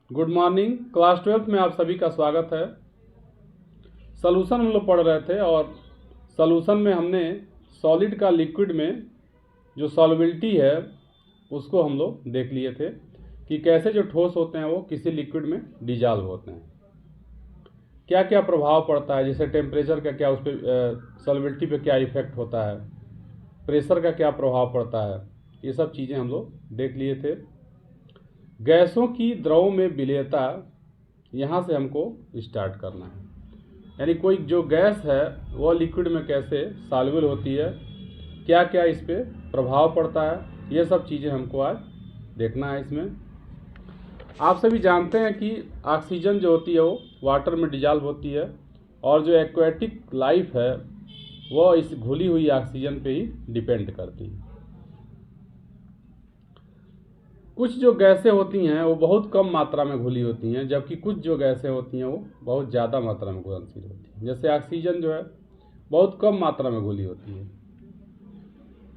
Good morning. Class 12th में आप सभी का स्वागत है। सॉल्यूशन हम लोग पढ़ रहे थे और सॉल्यूशन में हमने सॉलिड का लिक्विड में जो सॉल्युबिलिटी है उसको हम लोग देख लिए थे कि कैसे जो ठोस होते हैं वो किसी लिक्विड में डिजॉल्व होते हैं, क्या क्या प्रभाव पड़ता है, जैसे टेम्परेचर का क्या उस पर सॉल्युबिलिटी पे क्या इफेक्ट होता है, प्रेशर का क्या प्रभाव पड़ता है, ये सब चीज़ें हम लोग देख लिए थे। गैसों की द्रव में विलेयता, यहाँ से हमको स्टार्ट करना है। यानी कोई जो गैस है वह लिक्विड में कैसे सॉल्युबल होती है, क्या क्या इस पर प्रभाव पड़ता है, ये सब चीज़ें हमको आज देखना है। इसमें आप सभी जानते हैं कि ऑक्सीजन जो होती है वो वाटर में डिजॉल्व होती है और जो एक्वेटिक लाइफ है वह इस घुली हुई ऑक्सीजन पे ही डिपेंड करती है। कुछ जो गैसें होती हैं वो बहुत कम मात्रा में घुली होती हैं, जबकि कुछ जो गैसें होती हैं वो बहुत ज़्यादा मात्रा में घुलनशील होती हैं। जैसे ऑक्सीजन जो है बहुत कम मात्रा में घुली होती है,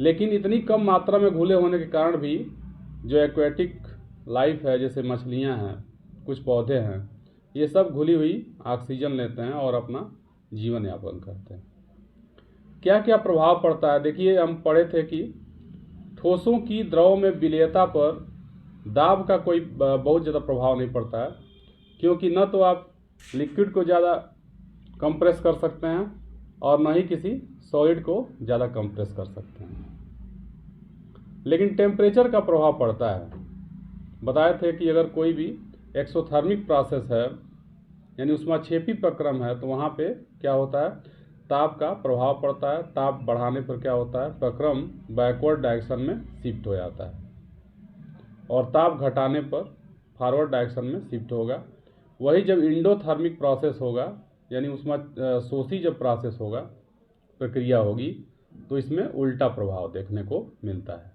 लेकिन इतनी कम मात्रा में घुले होने के कारण भी जो एक्वेटिक लाइफ है, जैसे मछलियाँ हैं, कुछ पौधे हैं, ये सब घुली हुई ऑक्सीजन लेते हैं और अपना जीवन यापन करते हैं। क्या क्या प्रभाव पड़ता है, देखिए हम पढ़े थे कि ठोसों की द्रव में विलेयता पर दाब का कोई बहुत ज़्यादा प्रभाव नहीं पड़ता है, क्योंकि न तो आप लिक्विड को ज़्यादा कंप्रेस कर सकते हैं और न ही किसी सॉलिड को ज़्यादा कंप्रेस कर सकते हैं। लेकिन टेम्परेचर का प्रभाव पड़ता है। बताए थे कि अगर कोई भी एक्सोथर्मिक प्रोसेस है यानी ऊष्माक्षेपी प्रक्रम है तो वहाँ पे क्या होता है, ताप का प्रभाव पड़ता है। ताप बढ़ाने पर क्या होता है, प्रक्रम बैकवर्ड डायरेक्शन में शिफ्ट हो जाता है और ताप घटाने पर फॉरवर्ड डायरेक्शन में शिफ्ट होगा। वही जब इंडोथर्मिक प्रोसेस होगा यानी उसमें शोषी जब प्रोसेस होगा, प्रक्रिया होगी, तो इसमें उल्टा प्रभाव देखने को मिलता है।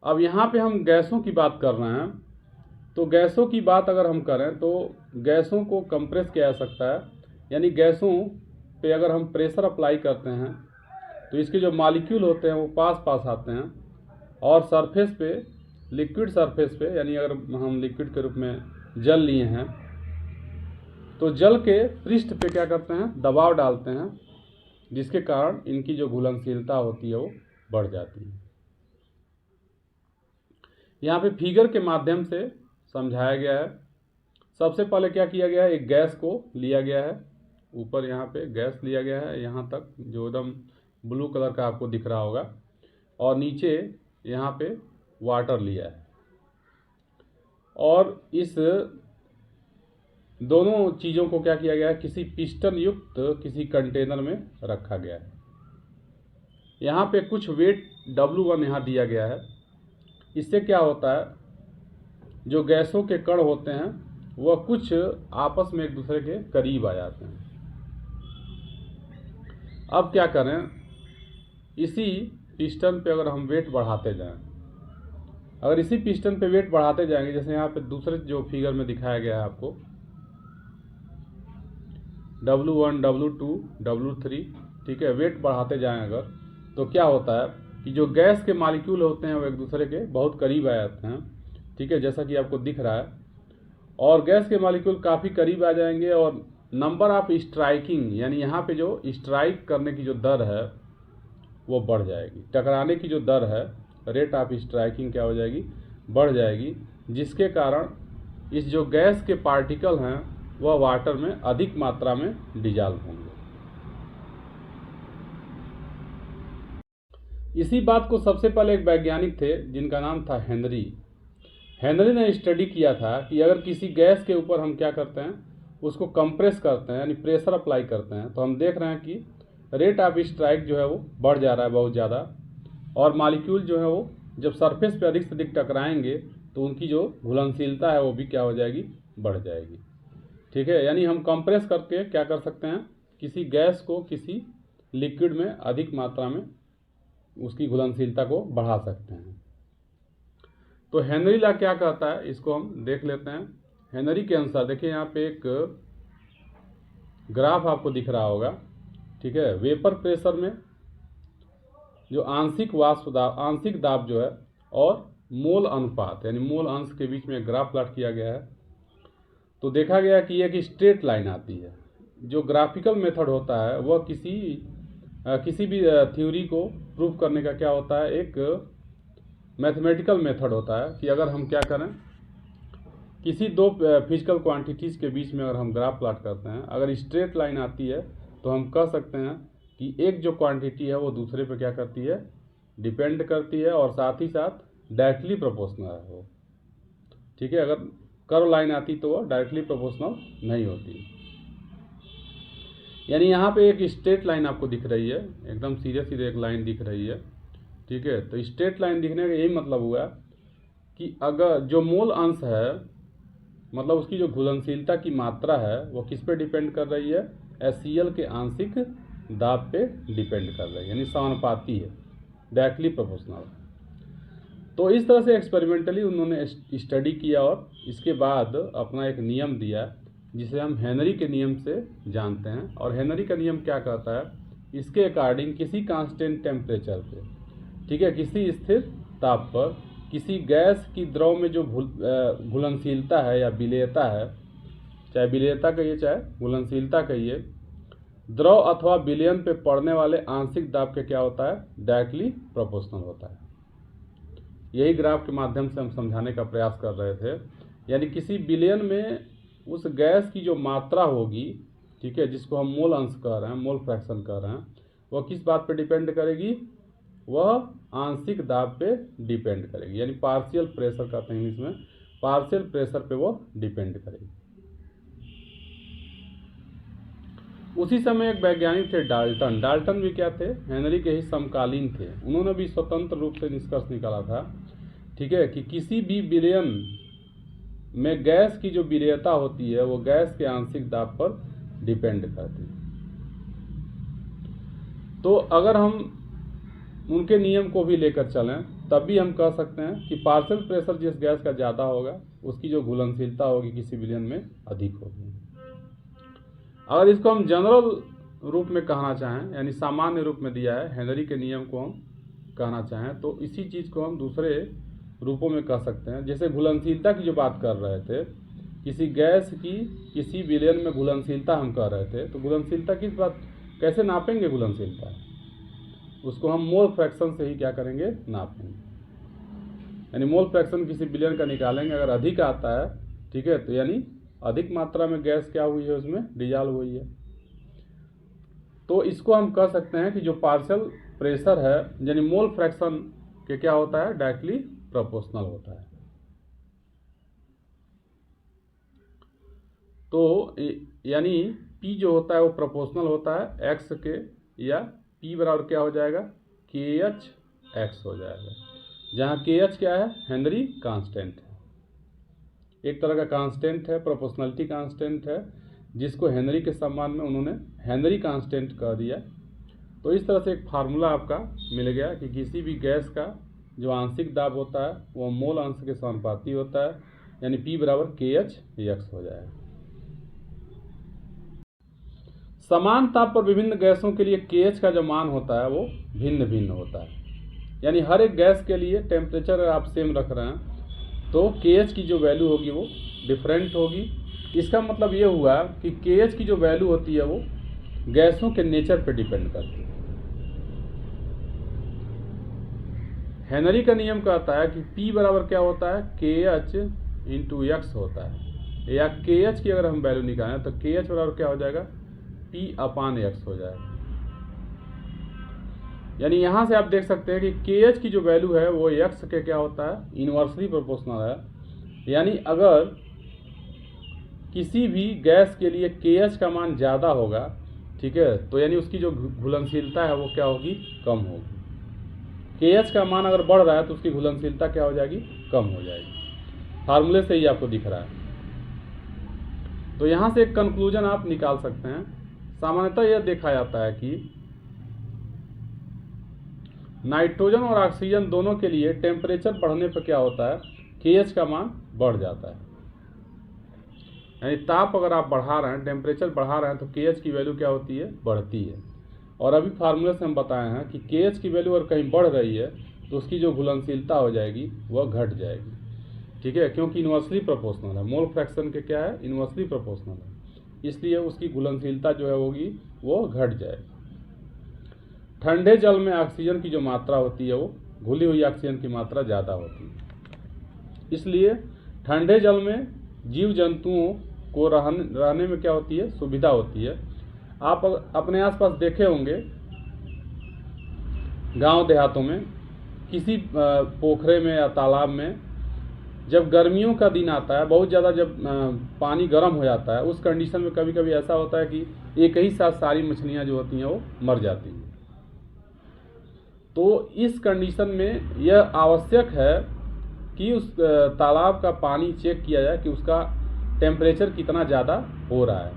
अब यहाँ पे हम गैसों की बात कर रहे हैं, तो गैसों की बात अगर हम करें तो गैसों को कंप्रेस किया जा सकता है। यानी गैसों पे अगर हम प्रेशर अप्लाई करते हैं तो इसके जो मॉलिक्यूल होते हैं वो पास पास आते हैं और सरफेस पे, लिक्विड सरफेस पे, यानी अगर हम लिक्विड के रूप में जल लिए हैं तो जल के पृष्ठ पे क्या करते हैं, दबाव डालते हैं, जिसके कारण इनकी जो घुलनशीलता होती है वो बढ़ जाती है। यहाँ पे फिगर के माध्यम से समझाया गया है। सबसे पहले क्या किया गया है, एक गैस को लिया गया है, ऊपर यहाँ पे गैस लिया गया है, यहाँ तक जो एकदम ब्लू कलर का आपको दिख रहा होगा, और नीचे यहाँ पे वाटर लिया है और इस दोनों चीज़ों को क्या किया गया है, किसी पिस्टन युक्त किसी कंटेनर में रखा गया है। यहाँ पे कुछ वेट W1 यहाँ दिया गया है। इससे क्या होता है, जो गैसों के कण होते हैं वह कुछ आपस में एक दूसरे के करीब आ जाते हैं। अब क्या करें, इसी पिस्टन पे अगर हम वेट बढ़ाते जाएं, अगर इसी पिस्टन पे वेट बढ़ाते जाएंगे, जैसे यहाँ पे दूसरे जो फिगर में दिखाया गया है आपको, W1, W2, W3, ठीक है, वेट बढ़ाते जाएं अगर, तो क्या होता है कि जो गैस के मॉलिक्यूल होते हैं वो एक दूसरे के बहुत करीब आ जाते हैं, ठीक है, जैसा कि आपको दिख रहा है। और गैस के मॉलिक्यूल काफ़ी करीब आ जाएंगे और नंबर ऑफ स्ट्राइकिंग, यानी यहाँ पे जो स्ट्राइक करने की जो दर है वो बढ़ जाएगी, टकराने की जो दर है, रेट ऑफ स्ट्राइकिंग क्या हो जाएगी, बढ़ जाएगी, जिसके कारण इस जो गैस के पार्टिकल हैं वह वाटर में अधिक मात्रा में डिजॉल्व होंगे। इसी बात को सबसे पहले एक वैज्ञानिक थे जिनका नाम था हेनरी। हेनरी ने स्टडी किया था कि अगर किसी गैस के ऊपर हम क्या करते हैं, उसको कंप्रेस करते हैं यानी प्रेशर अप्लाई करते हैं, तो हम देख रहे हैं कि रेट ऑफ स्ट्राइक जो है वो बढ़ जा रहा है बहुत ज़्यादा, और मॉलिक्यूल जो है वो जब सरफेस पे अधिक से अधिक टकराएंगे तो उनकी जो घुलनशीलता है वो भी क्या हो जाएगी, बढ़ जाएगी, ठीक है। यानी हम कंप्रेस करके क्या कर सकते हैं, किसी गैस को किसी लिक्विड में अधिक मात्रा में उसकी घुलनशीलता को बढ़ा सकते हैं। तो हेनरी लॉ क्या कहता है, इसको हम देख लेते हैं। हेनरी के अनुसार देखिए यहाँ पे एक ग्राफ आपको दिख रहा होगा, ठीक है, वेपर प्रेशर में जो आंशिक वाष्प दाब, आंशिक दाब जो है, और मोल अनुपात यानी मोल अंश के बीच में ग्राफ प्लॉट किया गया है, तो देखा गया कि एक स्ट्रेट लाइन आती है। जो ग्राफिकल मेथड होता है वह किसी भी थ्योरी को प्रूव करने का क्या होता है, एक मैथमेटिकल मेथड होता है कि अगर हम क्या करें, किसी दो फिजिकल क्वांटिटीज़ के बीच में अगर हम ग्राफ प्लॉट करते हैं, अगर स्ट्रेट लाइन आती है तो हम कह सकते हैं कि एक जो क्वांटिटी है वो दूसरे पे क्या करती है, डिपेंड करती है, और साथ ही साथ डायरेक्टली प्रोपोर्शनल है वो। ठीक है, अगर कर्व लाइन आती तो वो डायरेक्टली प्रोपोर्शनल नहीं होती। यानी यहाँ पे एक स्ट्रेट लाइन आपको दिख रही है, एकदम सीधे सीधे एक लाइन दिख रही है। ठीक है, तो स्ट्रेट लाइन दिखने का यही मतलब हुआ कि अगर जो मोल अंश है, मतलब उसकी जो घुलनशीलता की मात्रा है वो किस पे डिपेंड कर रही है, HCl के आंशिक दाब पे डिपेंड कर रही है, यानी समानुपाती है, डायरेक्टली प्रोपोर्शनल। तो इस तरह से एक्सपेरिमेंटली उन्होंने स्टडी किया और इसके बाद अपना एक नियम दिया जिसे हम हेनरी के नियम से जानते हैं। और हेनरी का नियम क्या कहता है, इसके अकॉर्डिंग किसी कांस्टेंट टेम्परेचर पे, ठीक है, किसी स्थिर ताप पर किसी गैस की द्रव में जो घुलनशीलता है या विलेयता है, चाहे विलेयता कहिए चाहे घुलनशीलता कहिए, द्रव अथवा विलयन पे पड़ने वाले आंशिक दाब के क्या होता है, डायरेक्टली प्रोपोर्शनल होता है। यही ग्राफ के माध्यम से हम समझाने का प्रयास कर रहे थे। यानी किसी विलयन में उस गैस की जो मात्रा होगी, ठीक है, जिसको हम मोल अंश कह रहे हैं, मोल फ्रैक्शन कह रहे हैं, वह किस बात पे डिपेंड करेगी, वह आंशिक दाब पे डिपेंड करेगी। यानी पार्शियल प्रेशर कहते हैं इंग्लिश में, पार्शियल प्रेशर पे वो डिपेंड करेगी। उसी समय एक वैज्ञानिक थे डाल्टन। डाल्टन भी क्या थे, हेनरी के ही समकालीन थे। उन्होंने भी स्वतंत्र रूप से निष्कर्ष निकाला था, ठीक है, कि किसी भी विलयन में गैस की जो विलेयता होती है वो गैस के आंशिक दाब पर डिपेंड करती है। तो अगर हम उनके नियम को भी लेकर चलें तब भी हम कह सकते हैं कि पार्शियल प्रेशर जिस गैस का ज़्यादा होगा उसकी जो घुलनशीलता होगी किसी विलयन में अधिक होगी। अगर इसको हम जनरल रूप में कहना चाहें, यानी सामान्य रूप में दिया है हेनरी के नियम को हम कहना चाहें, तो इसी चीज़ को हम दूसरे रूपों में कह सकते हैं। जैसे घुलनशीलता की जो बात कर रहे थे, किसी गैस की किसी विलयन में घुलनशीलता हम कह रहे थे, तो घुलनशीलता किस बात, कैसे नापेंगे घुलनशीलता, उसको हम मोल फ्रैक्शन से ही क्या करेंगे, नापेंगे। यानी मोल फ्रैक्शन किसी विलयन का निकालेंगे, अगर अधिक आता है, ठीक है, तो यानी अधिक मात्रा में गैस क्या हुई है, उसमें डिजॉल्व हुई है। तो इसको हम कह सकते हैं कि जो पार्शियल प्रेशर है यानी मोल फ्रैक्शन के क्या होता है, डायरेक्टली प्रोपोर्शनल होता है। तो यानी P जो होता है वो प्रोपोर्शनल होता है X के, या P बराबर क्या हो जाएगा, KH हो जाएगा, जहाँ KH क्या है, हेनरी कांस्टेंट है, एक तरह का कांस्टेंट है, प्रोपोर्शनलिटी कांस्टेंट है, जिसको हेनरी के सम्मान में उन्होंने हेनरी कांस्टेंट कह दिया। तो इस तरह से एक फार्मूला आपका मिल गया कि किसी भी गैस का जो आंशिक दाब होता है वो मोल अंश के समानुपाती होता है, यानी P बराबर KH हो जाएगा। समान ताप पर विभिन्न गैसों के लिए KH का जो मान होता है वो भिन्न भिन्न होता है। यानी हर एक गैस के लिए टेम्परेचर अगर आप सेम रख रहे हैं तो KH की जो वैल्यू होगी वो डिफरेंट होगी। इसका मतलब ये हुआ कि KH की जो वैल्यू होती है वो गैसों के नेचर पर डिपेंड करती है। हेनरी का नियम कहता है कि P बराबर क्या होता है, KH इंटू X होता है, या KH की अगर हम वैल्यू निकालें तो KH बराबर क्या हो जाएगा, P अपान X हो जाएगा। यानी यहाँ से आप देख सकते हैं कि KH की जो वैल्यू है वो X के क्या होता है, इनवर्सली प्रोपोर्शनल है। यानी अगर किसी भी गैस के लिए KH का मान ज़्यादा होगा, ठीक है, तो यानी उसकी जो घुलनशीलता है वो क्या होगी, कम होगी। KH का मान अगर बढ़ रहा है तो उसकी घुलनशीलता क्या हो जाएगी, कम हो जाएगी। फार्मूले से ही आपको दिख रहा है। तो यहाँ से एक कंक्लूजन आप निकाल सकते हैं। सामान्यतः यह देखा जाता है कि नाइट्रोजन और ऑक्सीजन दोनों के लिए टेम्परेचर बढ़ने पर क्या होता है, KH का मान बढ़ जाता है। यानी ताप अगर आप बढ़ा रहे हैं, टेम्परेचर बढ़ा रहे हैं, तो KH की वैल्यू क्या होती है, बढ़ती है। और अभी फार्मूले से हम बताए हैं कि KH की वैल्यू अगर कहीं बढ़ रही है तो उसकी जो घुलनशीलता हो जाएगी वह घट जाएगी, ठीक है, क्योंकि इन्वर्सली प्रोपोर्शनल है। मोल फ्रैक्शन के क्या है, इन्वर्सली प्रोपोर्शनल है, इसलिए उसकी घुलनशीलता जो है होगी वो घट जाएगी। ठंडे जल में ऑक्सीजन की जो मात्रा होती है वो घुली हुई ऑक्सीजन की मात्रा ज़्यादा होती है, इसलिए ठंडे जल में जीव जंतुओं को रहने में क्या होती है, सुविधा होती है। आप अपने आसपास देखे होंगे गांव देहातों में किसी पोखरे में या तालाब में जब गर्मियों का दिन आता है, बहुत ज़्यादा जब पानी गर्म हो जाता है, उस कंडीशन में कभी कभी ऐसा होता है कि एक ही साथ सारी मछलियां जो होती हैं वो मर जाती हैं। तो इस कंडीशन में यह आवश्यक है कि उस तालाब का पानी चेक किया जाए कि उसका टेम्परेचर कितना ज़्यादा हो रहा है।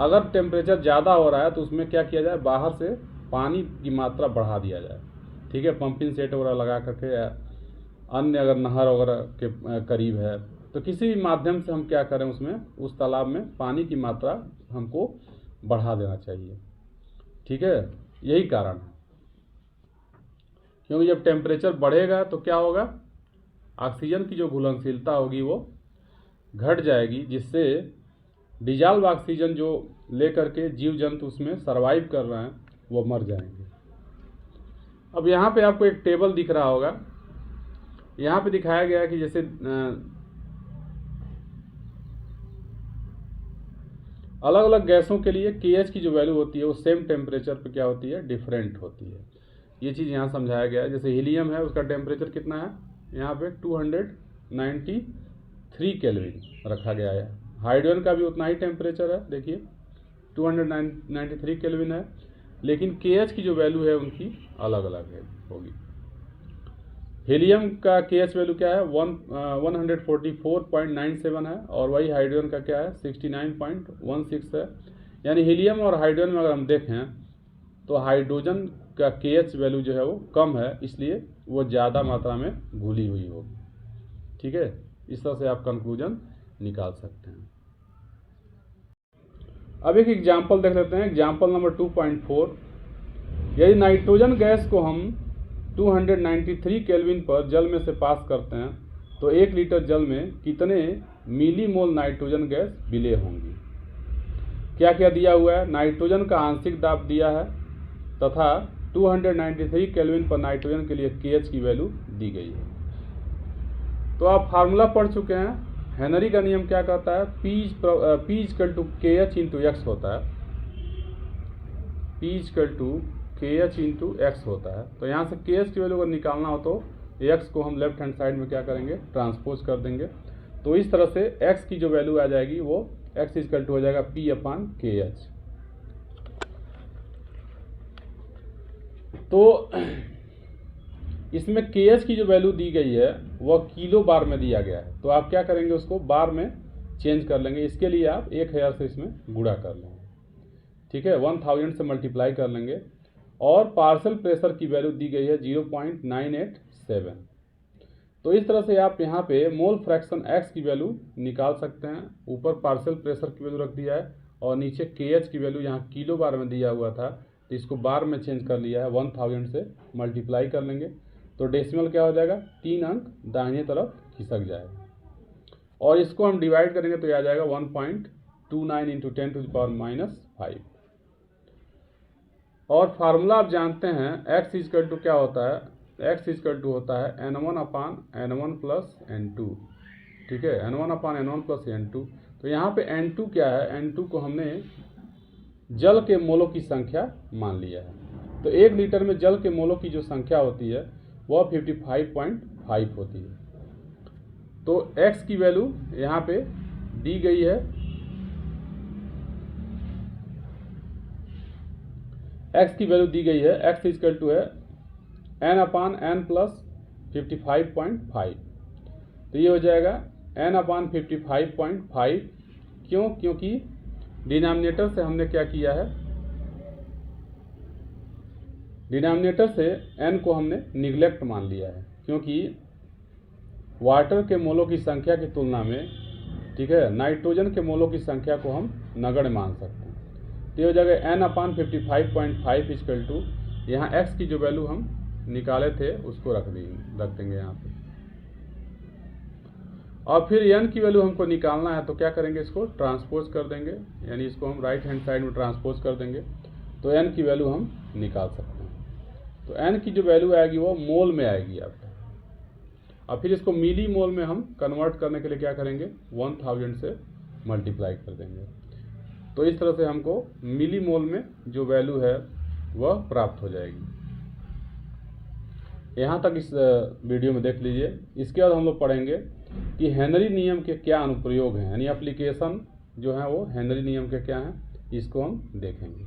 अगर टेम्परेचर ज़्यादा हो रहा है तो उसमें क्या किया जाए, बाहर से पानी की मात्रा बढ़ा दिया जाए, ठीक है, पंपिंग सेट वगैरह लगा करके, या अन्य अगर नहर वगैरह के करीब है तो किसी भी माध्यम से हम क्या करें, उसमें उस तालाब में पानी की मात्रा हमको बढ़ा देना चाहिए, ठीक है। यही कारण है, क्योंकि जब टेम्परेचर बढ़ेगा तो क्या होगा, ऑक्सीजन की जो घुलनशीलता होगी वो घट जाएगी, जिससे डिजॉल्व ऑक्सीजन जो लेकर के जीव जंतु उसमें सर्वाइव कर रहे हैं वो मर जाएंगे। अब यहाँ पे आपको एक टेबल दिख रहा होगा, यहाँ पे दिखाया गया है कि जैसे अलग अलग गैसों के लिए KH की जो वैल्यू होती है वो सेम टेम्परेचर पे क्या होती है, डिफरेंट होती है। ये चीज़ यहाँ समझाया गया है। जैसे हीलियम है, उसका टेम्परेचर कितना है, यहाँ पे 293 केल्विन रखा गया है। हाइड्रोजन का भी उतना ही टेम्परेचर है, देखिए 293 केल्विन है, लेकिन KH की जो वैल्यू है उनकी अलग अलग है होगी। हीलियम का KH वैल्यू क्या है, 144.97 है, और वही हाइड्रोजन का क्या है, 69.16 है। यानी हीलियम और हाइड्रोजन में अगर हम देखें तो हाइड्रोजन का KH वैल्यू जो है वो कम है, इसलिए वो ज़्यादा मात्रा में घुली हुई होगी, ठीक है। इस तरह से आप कंक्लूजन निकाल सकते हैं। अब एक एग्जाम्पल देख लेते हैं, एग्जाम्पल नंबर 2.4। यदि नाइट्रोजन गैस को हम 293 केल्विन पर जल में से पास करते हैं तो 1 लीटर जल में कितने मिलीमोल नाइट्रोजन गैस विलय होंगी। क्या क्या दिया हुआ है, नाइट्रोजन का आंशिक दाब दिया है तथा 293 केल्विन पर नाइट्रोजन के लिए KH की वैल्यू दी गई है। तो आप फार्मूला पढ़ चुके हैं, हेनरी का नियम क्या कहता है, P = KH × X होता है, P = KH × X होता है। तो यहाँ से KH की वैल्यू अगर निकालना हो तो X को हम लेफ्ट हैंड साइड में क्या करेंगे, ट्रांसपोज कर देंगे। तो इस तरह से X की जो वैल्यू आ जाएगी वो X = हो जाएगा P/KH। तो इसमें KH की जो वैल्यू दी गई है वह किलो बार में दिया गया है, तो आप क्या करेंगे, उसको बार में चेंज कर लेंगे। इसके लिए आप 1000 से इसमें गुणा कर लेंगे, ठीक है, 1000 से मल्टीप्लाई कर लेंगे, और पार्शियल प्रेशर की वैल्यू दी गई है 0.987। तो इस तरह से आप यहाँ पे मोल फ्रैक्शन X की वैल्यू निकाल सकते हैं। ऊपर पार्शियल प्रेशर की वैल्यू रख दिया है और नीचे KH की वैल्यू यहाँ किलो बार में दिया हुआ था, तो इसको बार में चेंज कर लिया है, 1000 से मल्टीप्लाई कर लेंगे तो डेसिमल क्या हो जाएगा, 3 अंक दाहिने तरफ खिसक जाएगा, और इसको हम डिवाइड करेंगे तो आ जाएगा 1.29 × 10⁻⁵। और फार्मूला आप जानते हैं, X = क्या होता है, X = होता है N1/N1 + N2, ठीक है, N1/N1 + N2। तो यहाँ पे N2 क्या है, N2 को हमने जल के मोलों की संख्या मान लिया है। तो 1 लीटर में जल के मोलों की जो संख्या होती है वह 55.5 होती है। तो X की वैल्यू यहाँ पे दी गई है, X की वैल्यू दी गई है, X = है N/N + 55.5। तो ये हो जाएगा N/55.5। क्यों, क्योंकि डिनोमिनेटर से हमने क्या किया है, डिनोमिनेटर से N को हमने निगलेक्ट मान लिया है, क्योंकि वाटर के मोलों की संख्या की तुलना में, ठीक है, नाइट्रोजन के मोलों की संख्या को हम नगण्य मान सकते हैं। तो ये हो जाएगा N/55.5 = यहाँ X की जो वैल्यू हम निकाले थे उसको रख देंगे यहाँ पे। और फिर n की वैल्यू हमको निकालना है तो क्या करेंगे, इसको ट्रांसपोज कर देंगे, यानी इसको हम राइट हैंड साइड में ट्रांसपोज कर देंगे तो n की वैल्यू हम निकाल सकते हैं। तो n की जो वैल्यू आएगी वो मोल में आएगी आपका। और फिर इसको मिली मोल में हम कन्वर्ट करने के लिए क्या करेंगे, 1000 से मल्टीप्लाई कर देंगे। तो इस तरह से हमको मिली मोल में जो वैल्यू है वह प्राप्त हो जाएगी। यहाँ तक इस वीडियो में देख लीजिए। इसके बाद हम लोग पढ़ेंगे कि हेनरी नियम के क्या अनुप्रयोग हैं, यानी एप्लीकेशन जो है वो हेनरी नियम के क्या हैं, इसको हम देखेंगे।